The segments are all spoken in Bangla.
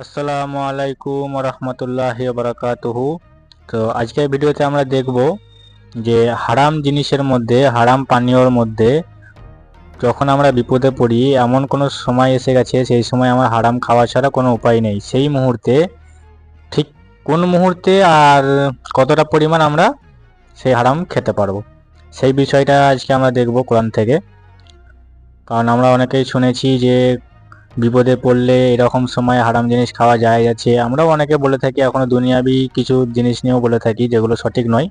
আসসালামু আলাইকুম রহমতুল্লাহি বারাকাতুহু। তো আজকের ভিডিওতে আমরা দেখব যে হারাম জিনিসের মধ্যে, হারাম পানীয়র মধ্যে যখন আমরা বিপদে পড়ি, এমন কোনো সময় এসে গেছে সেই সময় আমার হারাম খাওয়া ছাড়া কোনো উপায় নেই। সেই মুহূর্তে ঠিক কোন মুহূর্তে আর কতটা পরিমাণ আমরা সেই হারাম খেতে পারবো, সেই বিষয়টা আজকে আমরা দেখব কোরআন থেকে। কারণ আমরা অনেকেই শুনেছি যে বিপদে পড়লে এরকম সময় হারাম জিনিস খাওয়া যায় যাচ্ছে। আমরাও অনেকে বলে থাকি, এখনো দুনিয়াবি কিছু জিনিস নিয়েও বলে থাকি যেগুলো সঠিক নয়।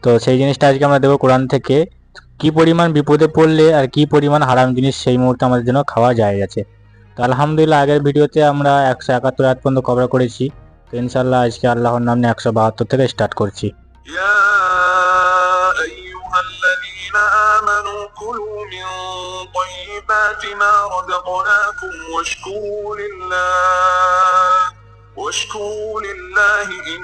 তো সেই জিনিসটা আজকে আমরা দেবো কোরআন থেকে, কি পরিমাণ বিপদে পড়লে আর কি পরিমাণ হারাম জিনিস সেই মুহূর্তে আমাদের জন্য খাওয়া যায় যাচ্ছে। তো আলহামদুলিল্লাহ, আগের ভিডিওতে আমরা 171 আয়াত পর্যন্ত কভার করেছি। তো ইনশাল্লাহ আজকে আল্লাহর নামে 172 থেকে স্টার্ট করছি। طيبات ما رزقناكم واشكروا لله إن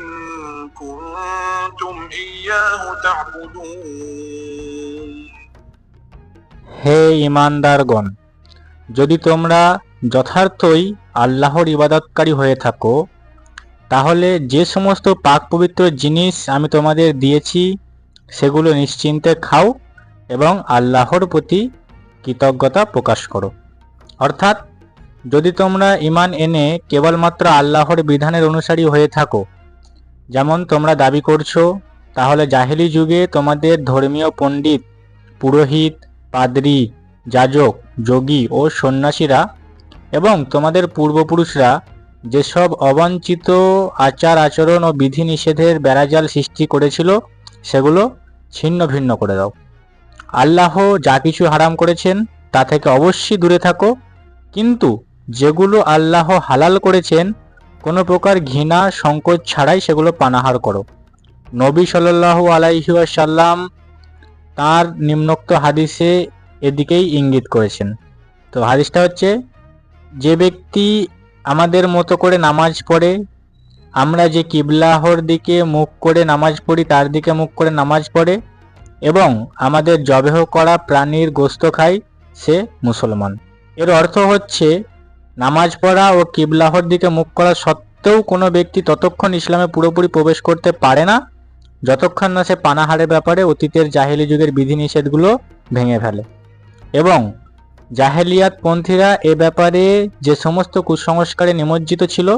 كنتم إياه تعبدون। হে ঈমানদারগণ, যদি তোমরা যথার্থই আল্লাহর ইবাদতকারী হয়ে থাকো, তাহলে যে সমস্ত পাক পবিত্র জিনিস আমি তোমাদের দিয়েছি সেগুলো নিশ্চিন্তে খাও এবং আল্লাহর প্রতি কৃতজ্ঞতা প্রকাশ করো। অর্থাৎ যদি তোমরা ঈমান এনে কেবলমাত্র আল্লাহর বিধানের অনুসারী হয়ে থাকো, যেমন তোমরা দাবি করছো, তাহলে জাহেলি যুগে তোমাদের ধর্মীয় পণ্ডিত, পুরোহিত, পাদ্রী, যাজক, যোগী ও সন্ন্যাসীরা এবং তোমাদের পূর্বপুরুষরা যেসব অবাঞ্ছিত আচার আচরণ ও বিধিনিষেধের বেড়াজাল সৃষ্টি করেছিল সেগুলো ছিন্ন ভিন্ন করে দাও। আল্লাহ যা কিছু হারাম করেছেন তা থেকে অবশ্যই দূরে থাকো, কিন্তু যেগুলো আল্লাহ হালাল করেছেন কোনো প্রকার ঘৃণা সংকোচ ছাড়াই সেগুলো পানাহার করো। নবী সাল্লাল্লাহু আলাইহি ওয়াসাল্লাম তাঁর নিম্নোক্ত হাদিসে এদিকেই ইঙ্গিত করেছেন। তো হাদিসটা হচ্ছে, যে ব্যক্তি আমাদের মতো করে নামাজ পড়ে, আমরা যে কিবলাহর দিকে মুখ করে নামাজ পড়ি তার দিকে মুখ করে নামাজ পড়ে এবং আমাদের জবেহ করা প্রাণীর গোশত খায়, সে মুসলমান। এর অর্থ হচ্ছে, নামাজ পড়া ও কিবলাহর দিকে মুখ করা সত্ত্বেও কোনো ব্যক্তি ততক্ষণ ইসলামে পুরোপুরি প্রবেশ করতে পারে না যতক্ষণ না সে পানাহারের ব্যাপারে অতীতের জাহেলি যুগের বিধিনিষেধগুলো ভেঙে ফেলে এবং জাহেলিয়াত পন্থীরা এ ব্যাপারে যে সমস্ত কুসংস্কারে নিমজ্জিত ছিল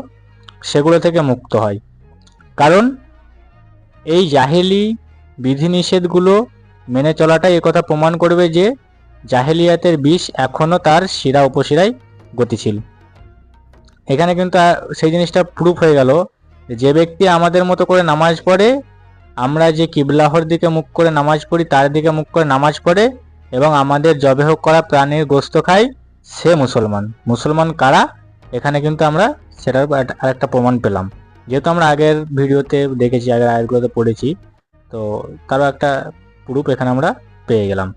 সেগুলো থেকে মুক্ত হয়। কারণ এই জাহেলি বিধিনিষেধগুলো মেনে চলাটাই একথা প্রমাণ করবে যে জাহেলিয়াতের বিষ এখনও তার শিরা উপশিরায় গতিশীল। এখানে কিন্তু সেই জিনিসটা প্রুফ হয়ে গেল, যে ব্যক্তি আমাদের মতো করে নামাজ পড়ে, আমরা যে কিবলাহর দিকে মুখ করে নামাজ পড়ি তার দিকে মুখ করে নামাজ পড়ে এবং আমাদের জবেহ করা প্রাণীর গোশত খাই, সে মুসলমান। মুসলমান কারা, এখানে কিন্তু আমরা সেটার আরেকটা প্রমাণ পেলাম, যেহেতু আমরা আগের ভিডিওতে দেখেছি, আগের আয়াতগুলোতে পড়েছি, তো তারও একটা প্রুফ এখানে আমরা পেয়ে গেলাম।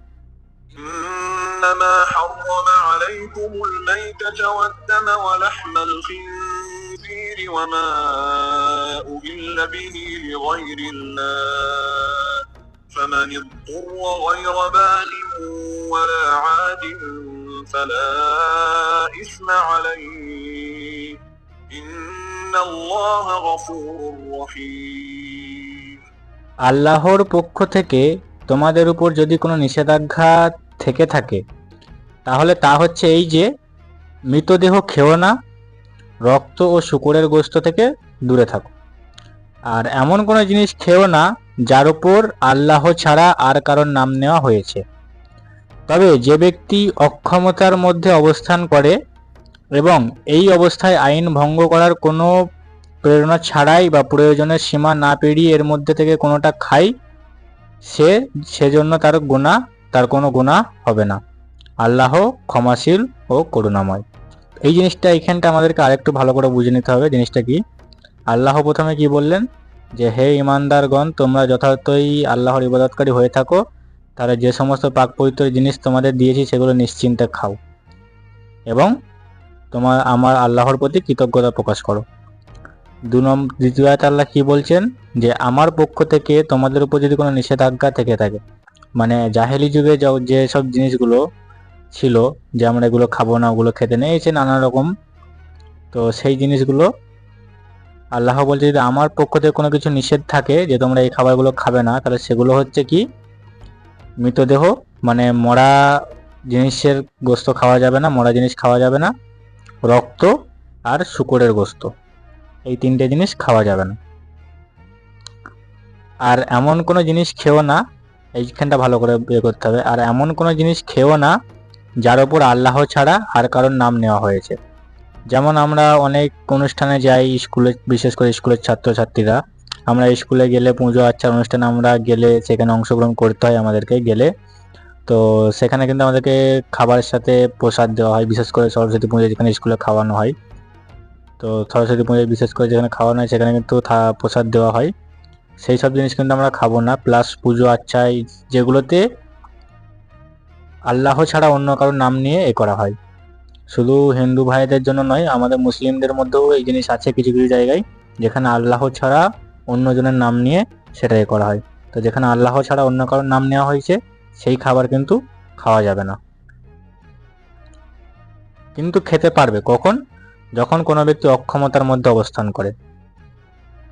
إنما حرم عليكم الميتة والدم ولحم الخنزير وما أهل به لغير الله فمن اضطر غير باغ ولا عاد فلا إثم عليه إن الله غفور رحيم। আল্লাহর পক্ষ থেকে তোমাদের উপর যদি কোনো নিষেধাজ্ঞা থেকে থাকে তাহলে তা হচ্ছে এই যে, মৃতদেহ খেও না, রক্ত ও শূকরের গোশত থেকে দূরে থাকো, আর এমন কোনো জিনিস খেও না যার উপর আল্লাহ ছাড়া আর কারোর নাম নেওয়া হয়েছে। তবে যে ব্যক্তি অক্ষমতার মধ্যে অবস্থান করে এবং এই অবস্থায় আইন ভঙ্গ করার কোনো প্রেরণা ছাড়াই বা প্রয়োজনের সীমা না পেরিয়ে এর মধ্যে থেকে কোনোটা খায়, সেজন্য তার কোনো গুনাহ হবে না। আল্লাহ ক্ষমাশীল ও করুণাময়। এই জিনিসটা এখানটা আমাদেরকে আরেকটু ভালো করে বুঝে নিতে হবে। জিনিসটা কি, আল্লাহ প্রথমে কি বললেন, যে হে ঈমানদারগণ, তোমরা যথার্থই আল্লাহর ইবাদতকারী হয়ে থাকো, তাহলে যে সমস্ত পাক পবিত্র জিনিস তোমাদের দিয়েছি সেগুলো নিশ্চিন্তে খাও এবং আমার আল্লাহর প্রতি কৃতজ্ঞতা প্রকাশ করো। দ্বিতীয় আয়াতে আল্লাহ কি বলছেন, যে আমার পক্ষ থেকে তোমাদের উপর যদি কোনো নিষেধাজ্ঞা থেকে থাকে, মানে জাহেলি যুগে যে সব জিনিসগুলো ছিল যে আমরা এগুলো খাবো না, ওগুলো খেতে নেই, নানা রকম তো সেই জিনিসগুলো আল্লাহ বলছে যদি আমার পক্ষ থেকে কোনো কিছু নিষেধ থাকে যে তোমরা এই খাবারগুলো খাবে না, তাহলে সেগুলো হচ্ছে কি, মৃতদেহ মানে মরা জিনিসের গোস্ত খাওয়া যাবে না, মরা জিনিস খাওয়া যাবে না, রক্ত আর শূকরের গোস্ত, এই তিনটে জিনিস খাওয়া যাবে না। আর এমন কোনো জিনিস খেও না, এইখানটা ভালো করে ইয়ে করতে হবে, আর এমন কোনো জিনিস খেও না যার উপর আল্লাহ ছাড়া আর কারোর নাম নেওয়া হয়েছে। যেমন আমরা অনেক অনুষ্ঠানে যাই স্কুলে, বিশেষ করে স্কুলের ছাত্রছাত্রীরা, আমরা স্কুলে গেলে পুজো আচ্চার অনুষ্ঠানে আমরা গেলে সেখানে অংশগ্রহণ করতে হয় আমাদেরকে গেলে। তো সেখানে কিন্তু আমাদেরকে খাবারের সাথে প্রসাদ দেওয়া হয়, বিশেষ করে সরস্বতী পুজো যেখানে স্কুলে খাওয়ানো হয়। তো সরস্বতী পুজোয় বিশেষ করে যেখানে খাওয়ানো হয় সেখানে কিন্তু প্রসাদ দেওয়া হয়। সেই সব জিনিস কিন্তু আমরা খাবো না। প্লাস পুজো আচ্চায় যেগুলোতে আল্লাহ ছাড়া অন্য কারোর নাম নিয়ে এ করা হয়, শুধু হিন্দু ভাইদের জন্য নয়, আমাদের মুসলিমদের মধ্যেও এই জিনিস আছে কিছু কিছু জায়গায়, যেখানে আল্লাহ ছাড়া অন্যজনের নাম নিয়ে সেটা এ করা হয়। তো যেখানে আল্লাহ ছাড়া অন্য কারোর নাম নেওয়া হয়েছে সেই খাবার কিন্তু খাওয়া যাবে না। কিন্তু খেতে পারবে কখন? যখন কোনো ব্যক্তি অক্ষমতার মধ্যে অবস্থান করে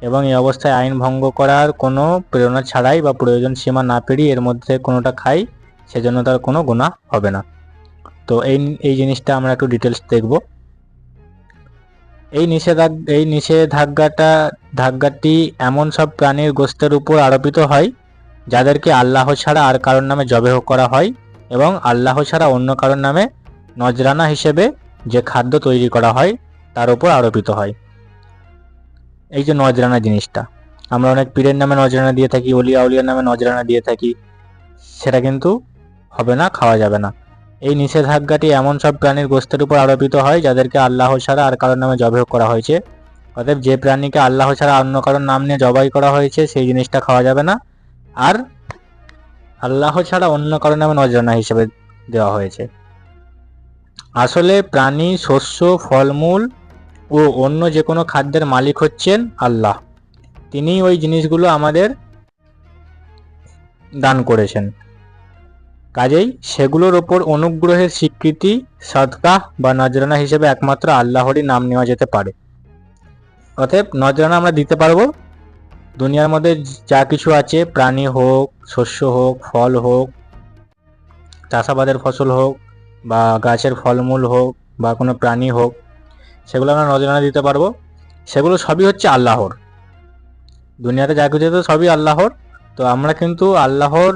এবং এই অবস্থায় আইন ভঙ্গ করার কোনো প্রেরণা ছাড়াই বা প্রয়োজন সীমা না পেরিয়ে এর মধ্যে কোনোটা খায়, সেজন্য তার কোনো গুনাহ হবে না। তো এই জিনিসটা আমরা একটু ডিটেলস দেখব। এই নিষেধাজ্ঞাটি এমন সব প্রাণীর গোশতের উপর আরোপিত হয় যাদেরকে আল্লাহ ছাড়া আর কারোর নামে জবেহ করা হয় এবং আল্লাহ ছাড়া অন্য কারোর নামে নজরানা হিসেবে যে খাদ্য তৈরি করা হয় তার উপর আরোপিত হয়। এই যে নজরানা জিনিসটা, আমরা অনেক পীরের নামে নজরানা দিয়ে থাকি, অলিয়া উলিয়ার নামে নজরানা দিয়ে থাকি, সেটা কিন্তু হবে না, খাওয়া যাবে না। এই নিষেধাজ্ঞাটি এমন সব প্রাণীর গোশতের উপর আরোপিত হয় যাদেরকে আল্লাহ ছাড়া আর কারোর নামে জবাই করা হয়েছে। অতএব যে প্রাণীকে আল্লাহ ছাড়া অন্য কারোর নাম নিয়ে জবাই করা হয়েছে সেই জিনিসটা খাওয়া যাবে না, আর আল্লাহ ছাড়া অন্য কারোর নামে নজরানা হিসেবে দেওয়া হয়েছে। আসলে প্রাণী, শস্য, ফলমূল ও অন্য যে কোনো খাদ্যের মালিক হচ্ছেন আল্লাহ। তিনি ওই জিনিসগুলো আমাদের দান করেছেন, কাজেই সেগুলোর ওপর অনুগ্রহের স্বীকৃতি সদকাহ বা নজরানা হিসেবে একমাত্র আল্লাহরই নাম নেওয়া যেতে পারে। অতএব নজরানা আমরা দিতে পারবো দুনিয়ার মধ্যে যা কিছু আছে, প্রাণী হোক, শস্য হোক, ফল হোক, চাষাবাদের ফসল হোক, বা গাছের ফলমূল হোক, বা কোনো প্রাণী হোক, সেগুলো আমরা নজরানা দিতে পারবো। সেগুলো সবই হচ্ছে আল্লাহর, দুনিয়াতে যা কিছু আছে সবই আল্লাহর। তো আমরা কিন্তু আল্লাহর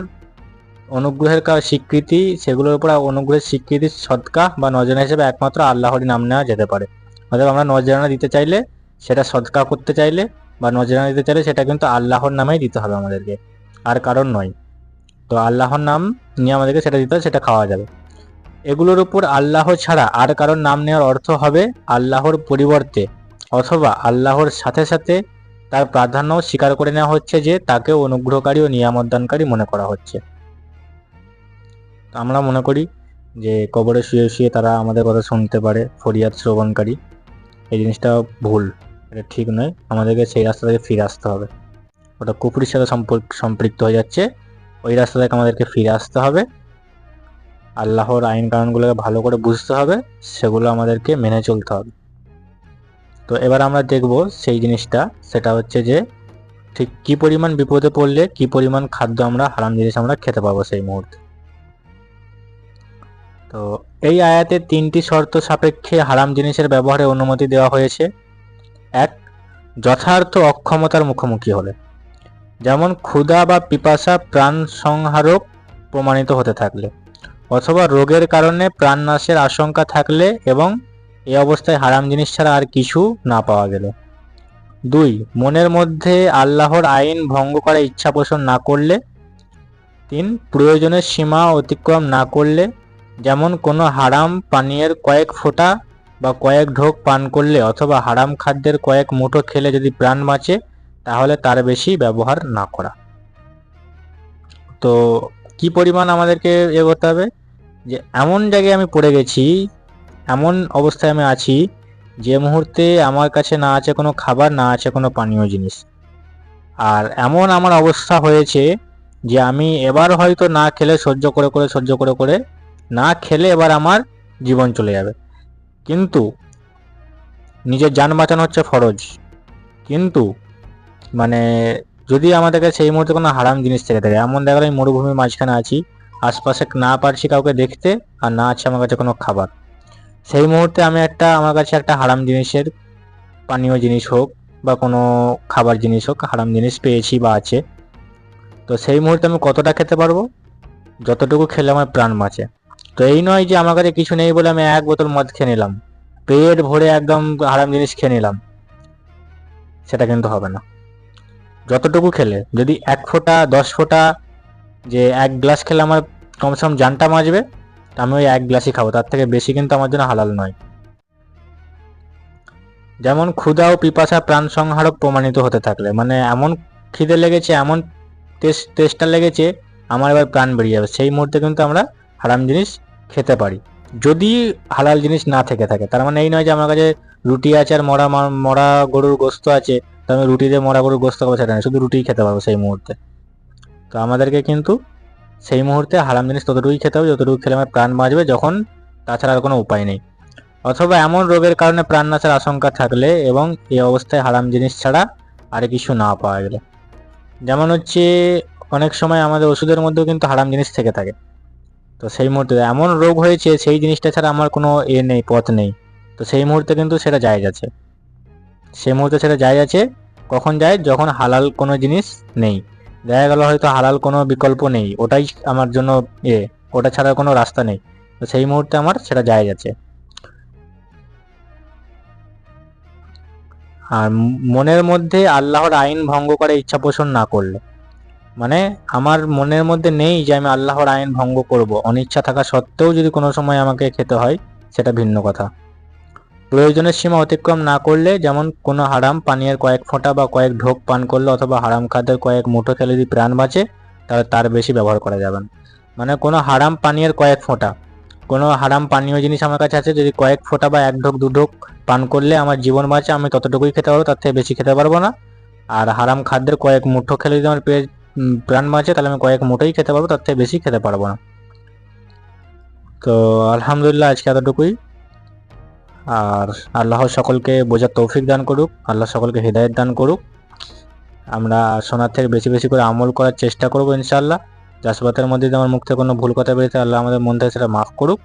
অনুগ্রহের স্বীকৃতি, সেগুলোর উপর অনুগ্রহের স্বীকৃতি সদকা বা নজরানা হিসেবে একমাত্র আল্লাহরই নাম নেওয়া যেতে পারে। অর্থাৎ আমরা নজরানা দিতে চাইলে, সেটা সদকা করতে চাইলে বা নজরানা দিতে চাইলে সেটা কিন্তু আল্লাহর নামেই দিতে হবে আমাদেরকে, আর কারণ নয়। তো আল্লাহর নাম নিয়ে আমাদেরকে সেটা দিতে হবে, সেটা খাওয়া যাবে। এগুলোর উপর আল্লাহ ছাড়া আর কারোর নাম নেওয়ার অর্থ হবে আল্লাহর পরিবর্তে অথবা আল্লাহর সাথে সাথে তার প্রাধান্য স্বীকার করে নেওয়া হচ্ছে, যে তাকে অনুগ্রহকারী ও নিয়ামতদানকারী মনে করা হচ্ছে। আমরা মনে করি যে কবরে শুয়ে শুয়ে তারা আমাদের কথা শুনতে পারে, ফরিয়াদ শ্রবণকারী। এই জিনিসটা ভুল, এটা ঠিক নয়। আমাদেরকে সেই রাস্তা থেকে ফিরে আসতে হবে, ওটা কুফরির সাথে সম্পৃক্ত হয়ে যাচ্ছে। ওই রাস্তা থেকে আমাদেরকে ফিরে আসতে হবে, আল্লাহর আইন কানুনগুলোকে ভালো করে বুঝতে হবে, সেগুলো আমাদেরকে মেনে চলতে হবে। তো এবার আমরা দেখব সেই জিনিসটা, সেটা হচ্ছে যে ঠিক কি পরিমাণ বিপদে পড়লে কি পরিমাণ খাদ্য আমরা, হারাম জিনিস আমরা খেতে পাবো সেই মুহূর্তে। তো এই আয়াতে 3টি শর্ত সাপেক্ষে হারাম জিনিসের ব্যবহারে অনুমতি দেওয়া হয়েছে। 1, যথার্থ অক্ষমতার মুখোমুখি হলে, যেমন ক্ষুধা বা পিপাসা প্রাণ সংহারক প্রমাণিত হতে থাকলে, অথবা রোগের কারণে প্রাণনাশের আশঙ্কা থাকলে এবং এই অবস্থায় হারাম জিনিস ছাড়া আর কিছু না পাওয়া গেলে। 2, মনের মধ্যে আল্লাহর আইন ভঙ্গ করার ইচ্ছা পোষণ না করলে। 3, প্রয়োজনের সীমা অতিক্রম না করলে, যেমন কোনো হারাম পানীয়ের কয়েক ফোঁটা বা কয়েক ঢোক পান করলে অথবা হারাম খাদ্যের কয়েক মুঠো খেলে যদি প্রাণ বাঁচে তাহলে তার বেশি ব্যবহার না করা। তো কি পরিমাণ আমাদেরকে করতে হবে, যে এমন জায়গায় আমি পড়ে গেছি, এমন অবস্থায় আমি আছি যে মুহূর্তে আমার কাছে না আছে কোনো খাবার, না আছে কোনো পানীয় জিনিস, আর এমন আমার অবস্থা হয়েছে যে আমি এবার হয়তো না খেলে সহ্য করে না খেলে এবার আমার জীবন চলে যাবে। কিন্তু নিজের জান বাঁচানো হচ্ছে ফরজ, কিন্তু মানে যদি আমাদের কাছে এই মুহূর্তে কোনো হারাম জিনিস থেকে থাকে, এমন দেখা গেলো আমি মরুভূমির মাঝখানে আছি, আশপাশে না পারছি কাউকে দেখতে, আর না আছে আমার কাছে কোনো খাবার, সেই মুহূর্তে আমি আমার কাছে একটা হারাম জিনিসের, পানীয় জিনিস হোক বা কোনো খাবার জিনিস হোক, হারাম জিনিস পেয়েছি বা আছে, তো সেই মুহূর্তে আমি কতটা খেতে পারবো? যতটুকু খেলে আমার প্রাণ বাঁচে। তো এই নয় যে আমার কাছে কিছু নেই বলে আমি 1 বোতল মদ খেয়ে নিলাম, পেট ভরে একদম হারাম জিনিস খেয়ে নিলাম, সেটা কিন্তু হবে না। যতটুকু খেলে, যদি 1 ফোঁটা 10 ফোঁটা, যে 1 গ্লাস খেলে আমার কমসে কম জানটা বাঁচবে, আমি ওই 1 গ্লাসই খাবো, তার থেকে বেশি কিন্তু আমার জন্য হালাল নয়। যেমন ক্ষুধা ও পিপাসা প্রাণ সংহারক প্রমাণিত হতে থাকলে, মানে এমন খিদে লেগেছে, এমন তেষ্টা লেগেছে, আমার এবার প্রাণ বেরিয়ে যাবে, সেই মুহূর্তে কিন্তু আমরা হারাম জিনিস খেতে পারি, যদি হালাল জিনিস না থেকে থাকে। তার মানে এই নয় যে আমার কাছে রুটি আছে আর মরা গরুর গোস্ত আছে, তো আমি রুটি দিয়ে মরা গরুর গোস্ত খাবো, সেটা না, শুধু রুটিই খেতে পারবো সেই মুহূর্তে। তো আমাদেরকে কিন্তু সেই মুহূর্তে হারাম জিনিস ততটুকুই খেতে হবে যতটুকু খেলে আমার প্রাণ বাঁচবে, যখন তাছাড়া আর কোনো উপায় নেই, অথবা এমন রোগের কারণে প্রাণ নাশের আশঙ্কা থাকলে, এবং এই অবস্থায় হারাম জিনিস ছাড়া আর কিছু না পাওয়া গেলে। যেমন হচ্ছে অনেক সময় আমাদের ওষুধের মধ্যেও কিন্তু হারাম জিনিস থেকে থাকে, তো সেই মুহূর্তে এমন রোগ হয়েছে সেই জিনিসটা ছাড়া আমার কোনো নেই, পথ নেই, তো সেই মুহূর্তে কিন্তু সেটা জায়েজ আছে, সেই মুহূর্তে সেটা জায়েজ আছে। কখন যায়? যখন হালাল কোনো জিনিস নেই, দেখা গেল হয়তো হালাল কোনো বিকল্প নেই, ওটাই আমার জন্য ওটা ছাড়া কোনো রাস্তা নেই, তো সেই মুহূর্তে আমার সেটা জায়েজ আছে। আর মনের মধ্যে আল্লাহর আইন ভঙ্গ করে ইচ্ছা পোষণ না করলে, মানে আমার মনের মধ্যে নেই যে আমি আল্লাহর আইন ভঙ্গ করব, অনিচ্ছা থাকা সত্ত্বেও যদি কোনো সময় আমাকে খেতে হয়, সেটা ভিন্ন কথা। প্রয়োজনের সীমা অতিক্রম না করলে, যেমন কোনো হারাম পানীয়ের কয়েক ফোঁটা বা কয়েক ঢোক পান করলে, অথবা হারাম খাদ্যের কয়েক মুঠো খেলে যদি প্রাণ বাঁচে, তাহলে তার বেশি ব্যবহার করা যাবে না। মানে কোনো হারাম পানীয়ের কয়েক ফোঁটা, কোনো হারাম পানীয় জিনিস আমার কাছে আছে, যদি কয়েক ফোঁটা বা 1 ঢোক 2 ঢোক পান করলে আমার জীবন বাঁচে, আমি ততটুকুই খেতে পারবো, তার থেকে বেশি খেতে পারবো না। আর হারাম খাদ্যের কয়েক মুঠো খেলে যদি আমার প্রাণ বাঁচে, তাহলে আমি কয়েক মুঠোই খেতে পারবো, তার থেকে বেশি খেতে পারবো না। তো আলহামদুলিল্লাহ, আজকে এতটুকুই। আর আল্লাহ সকলকে বোঝার তৌফিক দান করুক, আল্লাহ সকলকে হিদায়ত দান করুক। আমরা শোনার থেকে বেশি বেশি করে আমল করার চেষ্টা করবো ইনশাআল্লাহ। জাসবাতের মধ্যে যদি আমার মুখ থেকে কোনো ভুল কথা বেরিয়েছে, আল্লাহ আমাদের মন থেকে সেটা মাফ করুক।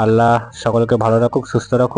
আল্লাহ সকলকে ভালো রাখুক, সুস্থ রাখুক।